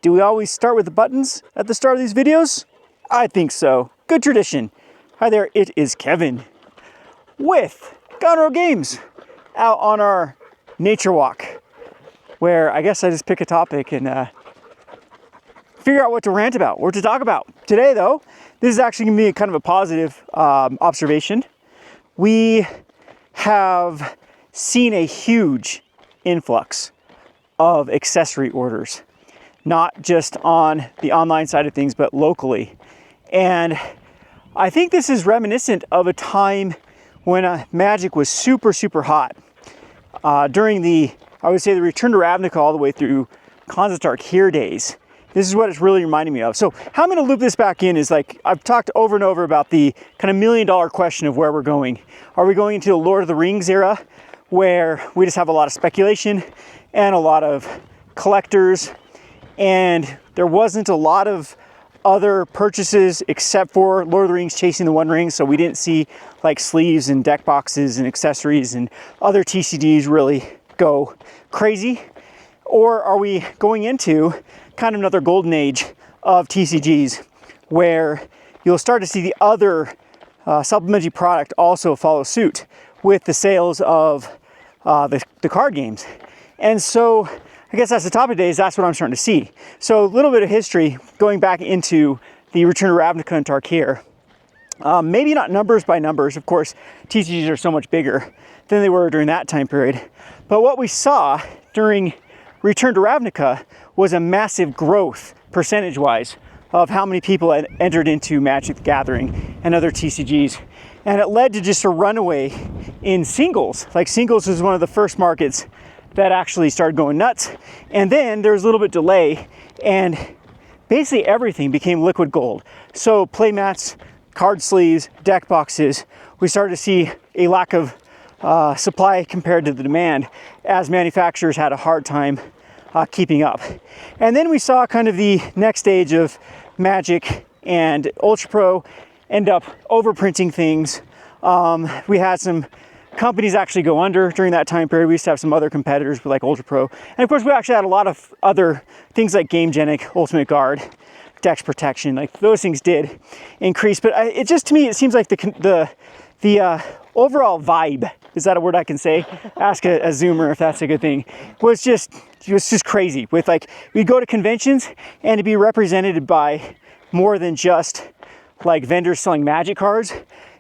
Do we always start with the buttons at the start of these videos? I think so. Good tradition. Hi there, it is Kevin with Gonro Games out on our nature walk, where I guess I just pick a topic and figure out what to rant about, what to talk about. Today though, this is actually gonna be kind of a positive observation. We have seen a huge influx of accessory orders, not just on the online side of things, but locally. And I think this is reminiscent of a time when Magic was super, super hot. During the, I would say, the Return to Ravnica all the way through Konzertark here days. This is what it's really reminding me of. So how I'm gonna loop this back in is, like, I've talked over and over about the kind of $1,000,000 question of where we're going. Are we going into the Lord of the Rings era, where we just have a lot of speculation and a lot of collectors, and there wasn't a lot of other purchases except for Lord of the Rings Chasing the One Ring, so we didn't see like sleeves and deck boxes and accessories and other TCGs really go crazy? Or are we going into kind of another golden age of TCGs where you'll start to see the other supplementary product also follow suit with the sales of the card games? And so I guess that's the topic today, is that's what I'm starting to see. So a little bit of history going back into the Return to Ravnica and Tarkir. Maybe not numbers by numbers, of course, TCGs are so much bigger than they were during that time period. But what we saw during Return to Ravnica was a massive growth, percentage-wise, of how many people had entered into Magic the Gathering and other TCGs. And it led to just a runaway in singles. Like, singles was one of the first markets that actually started going nuts. And then there was a little bit delay, and basically everything became liquid gold. So playmats, card sleeves, deck boxes, we started to see a lack of supply compared to the demand as manufacturers had a hard time keeping up. And then we saw kind of the next stage of Magic and Ultra Pro end up overprinting things. We had some companies actually go under during that time period. We used to have some other competitors like Ultra Pro. And of course, we actually had a lot of other things like Gamegenic, Ultimate Guard, Dex Protection. Like, those things did increase. But it just, to me, it seems like the overall vibe, is that a word I can say? Ask a Zoomer if that's a good thing. Was just crazy. With, like, we'd go to conventions and to be represented by more than just like vendors selling Magic cards.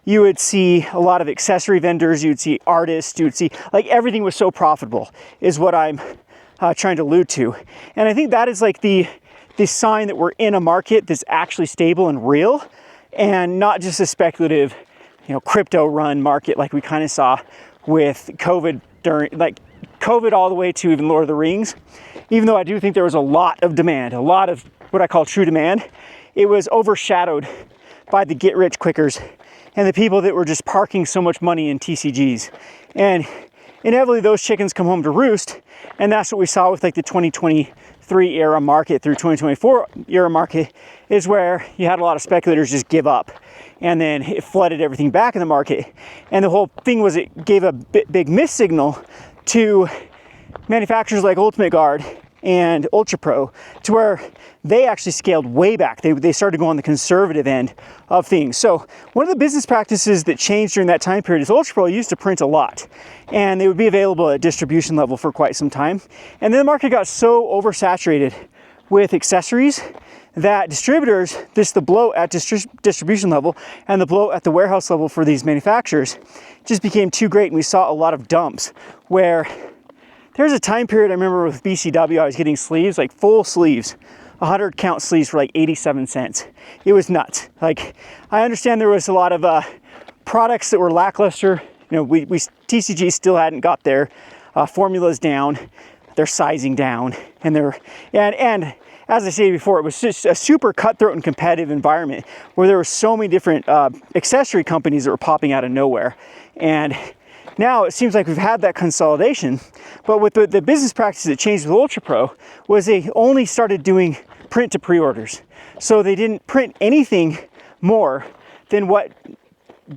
You would see a lot of accessory vendors, you would see artists, you would see, like, everything was so profitable, is what I'm trying to allude to. And I think that is like the sign that we're in a market that's actually stable and real, and not just a speculative, crypto run market like we kind of saw with COVID, during like COVID all the way to even Lord of the Rings. Even though I do think there was a lot of demand, a lot of what I call true demand, it was overshadowed by the get-rich-quickers and the people that were just parking so much money in TCGs. And inevitably those chickens come home to roost, and that's what we saw with like the 2023 era market through 2024 era market, is where you had a lot of speculators just give up, and then it flooded everything back in the market. And the whole thing was, it gave a big miss signal to manufacturers like Ultimate Guard and Ultra Pro, to where they actually scaled way back. They started to go on the conservative end of things. So one of the business practices that changed during that time period is Ultra Pro used to print a lot, and they would be available at distribution level for quite some time. And then the market got so oversaturated with accessories that distributors, the blow at distribution level and the blow at the warehouse level for these manufacturers just became too great. And we saw a lot of dumps where there's a time period I remember with BCW, I was getting sleeves, like full sleeves, 100 count sleeves for like 87 cents. It was nuts. Like, I understand there was a lot of products that were lackluster. TCG still hadn't got their formulas down, their sizing down, and as I said before, it was just a super cutthroat and competitive environment where there were so many different accessory companies that were popping out of nowhere. And now it seems like we've had that consolidation, but with the business practices that changed with Ultra Pro was they only started doing print to pre-orders. So they didn't print anything more than what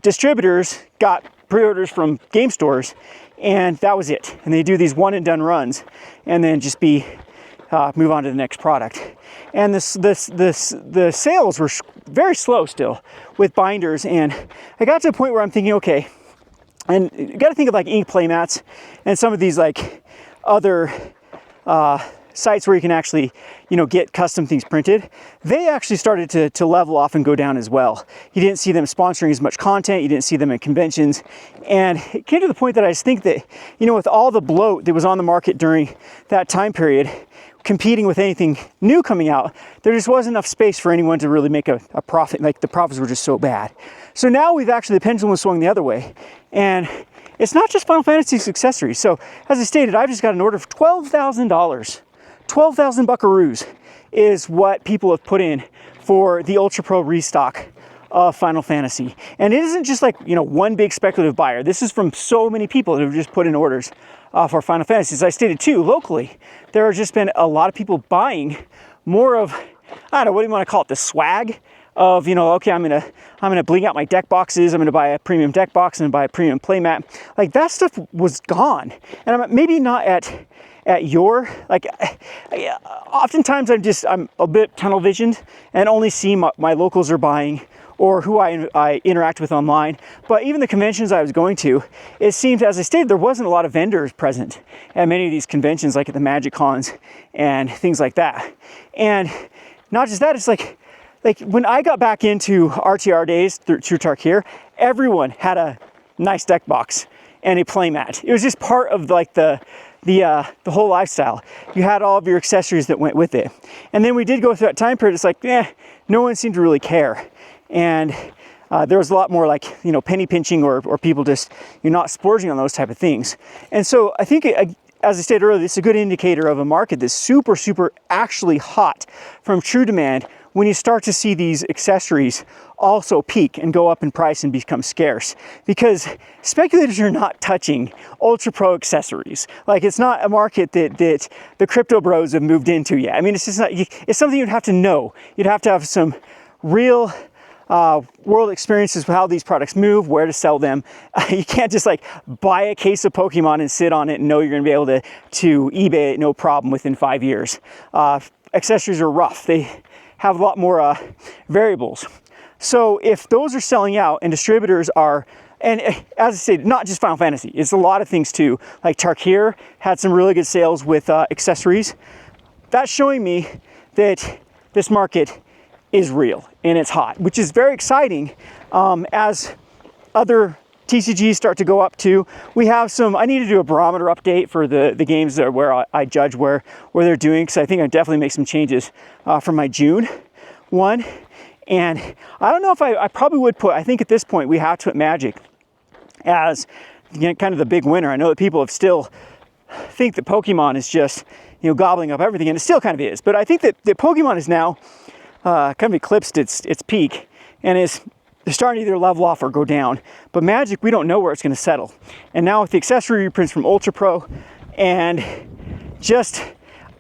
distributors got pre-orders from game stores, and that was it. And they do these one and done runs and then just be move on to the next product. And the sales were very slow still with binders, and I got to a point where I'm thinking, okay, and you got to think of like ink playmats and some of these like other sites where you can actually, you know, get custom things printed. They actually started to level off and go down as well. You didn't see them sponsoring as much content. You didn't see them at conventions. And it came to the point that I just think that, you know, with all the bloat that was on the market during that time period, competing with anything new coming out, there just wasn't enough space for anyone to really make a profit. Like the profits were just so bad. So now we've actually, the pendulum was swung the other way. And it's not just Final Fantasy's accessories. So as I stated, I've just got an order for $12,000. 12,000 buckaroos is what people have put in for the Ultra Pro restock of Final Fantasy. And it isn't just like, you know, one big speculative buyer. This is from so many people that have just put in orders for Final Fantasy. As I stated too, locally, there has just been a lot of people buying more of, I don't know, what do you want to call it, the swag of, you know, okay, I'm gonna bling out my deck boxes, I'm gonna buy a premium deck box and buy a premium playmat. Like that stuff was gone. And I'm maybe not at your, like, oftentimes I'm a bit tunnel visioned and only see my locals are buying or who I interact with online. But even the conventions I was going to, it seemed, as I stated, there wasn't a lot of vendors present at many of these conventions, like at the Magic Cons and things like that. And not just that, it's like when I got back into RTR days through Tarkir, everyone had a nice deck box and a playmat. It was just part of like the whole lifestyle. You had all of your accessories that went with it. And then we did go through that time period. It's like, no one seemed to really care. And there was a lot more like, you know, penny pinching or people just, you're not splurging on those type of things. And so I think, as I stated earlier, this is a good indicator of a market that's super, super actually hot from true demand when you start to see these accessories also peak and go up in price and become scarce, because speculators are not touching Ultra Pro accessories. Like, it's not a market that the crypto bros have moved into yet. I mean, it's just not, it's something you'd have to know. You'd have to have some real world experiences with how these products move, where to sell them. You can't just like buy a case of Pokemon and sit on it and know you're gonna be able to eBay it no problem within 5 years. Accessories are rough. They have a lot more variables. So if those are selling out and distributors are, and as I said, not just Final Fantasy, it's a lot of things too. Like Tarkir had some really good sales with accessories. That's showing me that this market is real and it's hot, which is very exciting. As other TCGs start to go up too, we have some, I need to do a barometer update for the games that where I judge where they're doing, because I think I definitely make some changes from my June one. And I don't know if I probably would put, I think at this point we have to put Magic as, you know, kind of the big winner. I know that people have still think that Pokemon is just, you know, gobbling up everything, and it still kind of is. But I think that Pokemon is now kind of eclipsed its peak and is starting to either level off or go down. But Magic, we don't know where it's going to settle. And now with the accessory reprints from Ultra Pro, and just,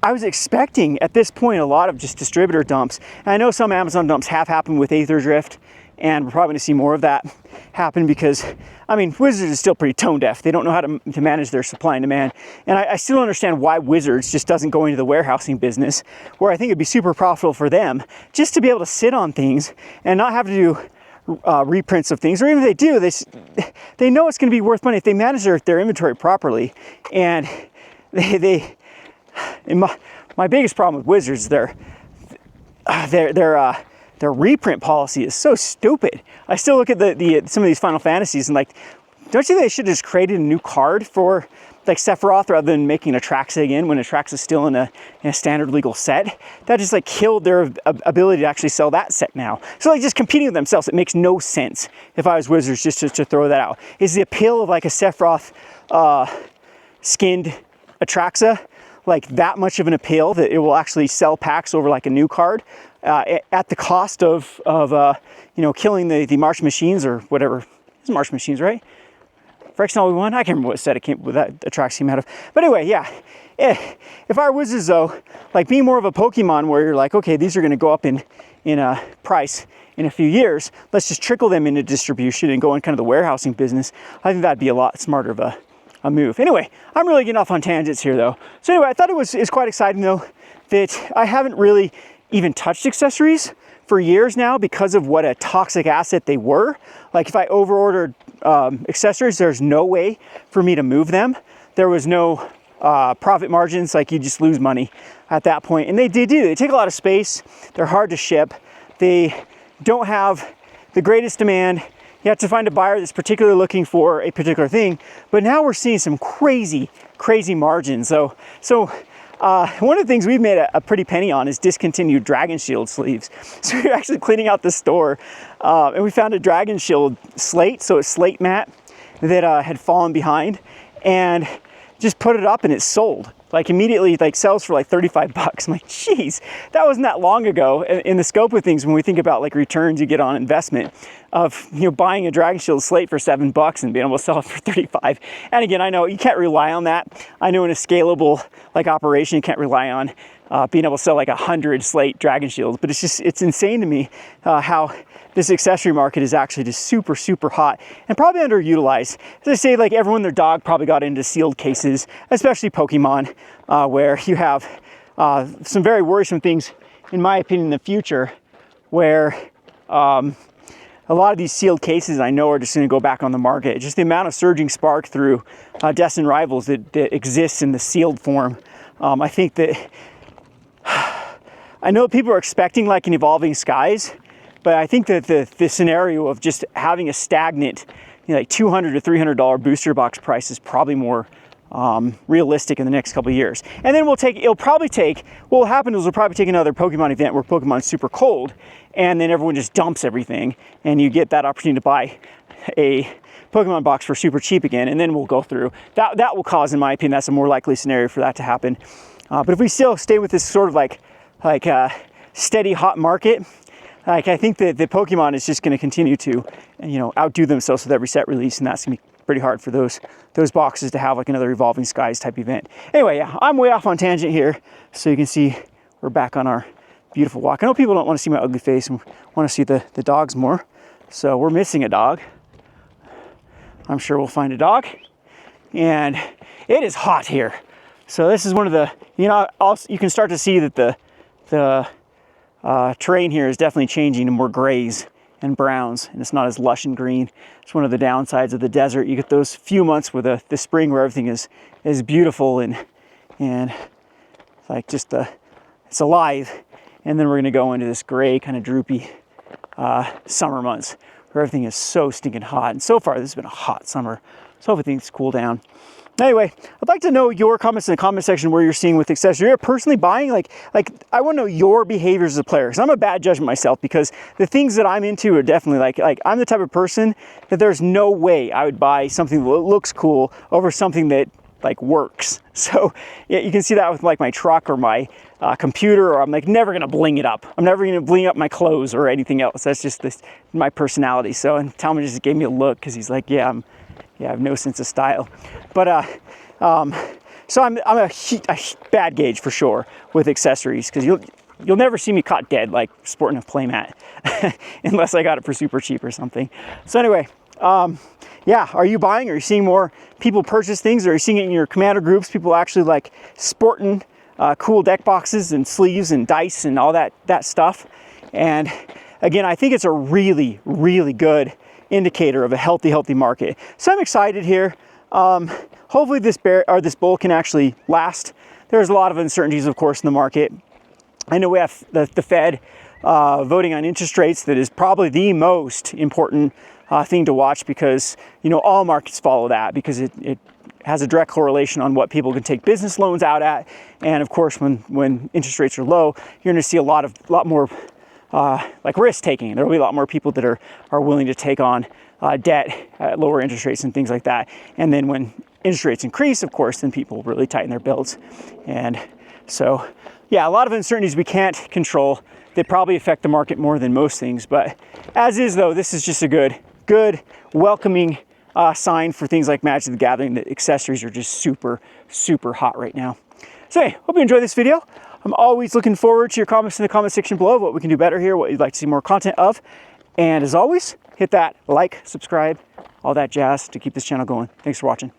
I was expecting at this point a lot of just distributor dumps. And I know some Amazon dumps have happened with Aether Drift, and we're probably going to see more of that happen because, I mean, Wizards is still pretty tone deaf. They don't know how to manage their supply and demand. And I still don't understand why Wizards just doesn't go into the warehousing business, where I think it'd be super profitable for them just to be able to sit on things and not have to do reprints of things. Or even if they do, they know it's going to be worth money if they manage their inventory properly. And my biggest problem with Wizards, their reprint policy is so stupid. I still look at some of these Final Fantasies and like, don't you think they should have just created a new card for like Sephiroth rather than making Atraxa again when Atraxa's still in a standard legal set? That just like killed their ability to actually sell that set now. So like just competing with themselves, it makes no sense if I was Wizards just to throw that out. Is the appeal of like a Sephiroth skinned Atraxa like that much of an appeal that it will actually sell packs over like a new card at the cost of you know, killing the March Machines or whatever? It's March Machines, right? Frexnall one? I can't remember what set it came with, that Atraxa came out of. But anyway, yeah. If I were Wizards though, like being more of a Pokemon where you're like, okay, these are going to go up in price in a few years, let's just trickle them into distribution and go in kind of the warehousing business. I think that'd be a lot smarter of move. Anyway, I'm really getting off on tangents here though. So anyway, I thought it's quite exciting though that I haven't really even touched accessories for years now because of what a toxic asset they were. Like if I overordered accessories, there's no way for me to move them. There was no profit margins, like you just lose money at that point. And they take a lot of space. They're hard to ship. They don't have the greatest demand. You have to find a buyer that's particularly looking for a particular thing. But now we're seeing some crazy margins. So one of the things we've made a pretty penny on is discontinued Dragon Shield sleeves. So we're actually cleaning out the store and we found a Dragon Shield slate, so a slate mat that had fallen behind, and just put it up and it sold. Like immediately, like sells for like 35 bucks. I'm like, geez, that wasn't that long ago in the scope of things when we think about like returns you get on investment of, you know, buying a Dragon Shield slate for $7 and being able to sell it for 35. And again, I know you can't rely on that. I know in a scalable like operation, you can't rely on being able to sell like 100 slate Dragon Shields, but it's insane to me how this accessory market is actually just super hot and probably underutilized. As I say, like everyone, their dog probably got into sealed cases, especially Pokemon, where you have some very worrisome things, in my opinion, in the future, where a lot of these sealed cases I know are just gonna go back on the market. Just the amount of surging spark through Destined Rivals that exists in the sealed form. I think that, I know people are expecting like an Evolving Skies, but I think that the scenario of just having a stagnant, you know, like $200 to $300 booster box price is probably more realistic in the next couple of years. And then what will happen is we'll probably take another Pokemon event where Pokemon's super cold, and then everyone just dumps everything, and you get that opportunity to buy a Pokemon box for super cheap again, and then we'll go through. That will cause, in my opinion, that's a more likely scenario for that to happen. But if we still stay with this sort of like steady hot market, like I think that the Pokemon is just going to continue to, you know, outdo themselves with every set release, and that's going to be pretty hard for those boxes to have like another Evolving Skies type event. Anyway, yeah, I'm way off on tangent here, so you can see we're back on our beautiful walk. I know people don't want to see my ugly face and want to see the dogs more, so we're missing a dog. I'm sure we'll find a dog, and it is hot here. So this is one of the, you know, also you can start to see that the terrain here is definitely changing to more grays and browns, and it's not as lush and green. It's one of the downsides of the desert. You get those few months with the spring where everything is beautiful and like just it's alive, and then we're gonna go into this gray kind of droopy summer months where everything is so stinking hot. And so far this has been a hot summer, so hopefully things cool down. Anyway, I'd like to know your comments in the comment section where you're seeing with accessories. You're personally buying, like I want to know your behaviors as a player, because I'm a bad judge of myself, because the things that I'm into are definitely like I'm the type of person that there's no way I would buy something that looks cool over something that like works. So yeah, you can see that with like my truck or my computer, or I'm like never gonna bling it up. I'm never gonna bling up my clothes or anything else. That's just my personality. So, and Talman just gave me a look because he's like, yeah, I have no sense of style. But so I'm a bad gauge for sure with accessories, because you'll never see me caught dead like sporting a playmat unless I got it for super cheap or something. So anyway, yeah, are you buying? Are you seeing more people purchase things? Are you seeing it in your commander groups? People actually like sporting cool deck boxes and sleeves and dice and all that stuff. And again, I think it's a really good indicator of a healthy market. So I'm excited here. Hopefully this bull can actually last. There's a lot of uncertainties, of course, in the market. I know we have the Fed voting on interest rates. That is probably the most important thing to watch, because you know all markets follow that, because it has a direct correlation on what people can take business loans out at. And of course, when interest rates are low, you're going to see a lot more like risk taking. There will be a lot more people that are willing to take on debt at lower interest rates and things like that. And then when interest rates increase, of course, then people really tighten their belts. And so, yeah, a lot of uncertainties we can't control that probably affect the market more than most things. But as is though, this is just a good welcoming sign for things like Magic the Gathering, that accessories are just super hot right now. So hey, hope you enjoyed this video. I'm always looking forward to your comments in the comment section below, what we can do better here, what you'd like to see more content of. And as always, hit that like, subscribe, all that jazz to keep this channel going. Thanks for watching.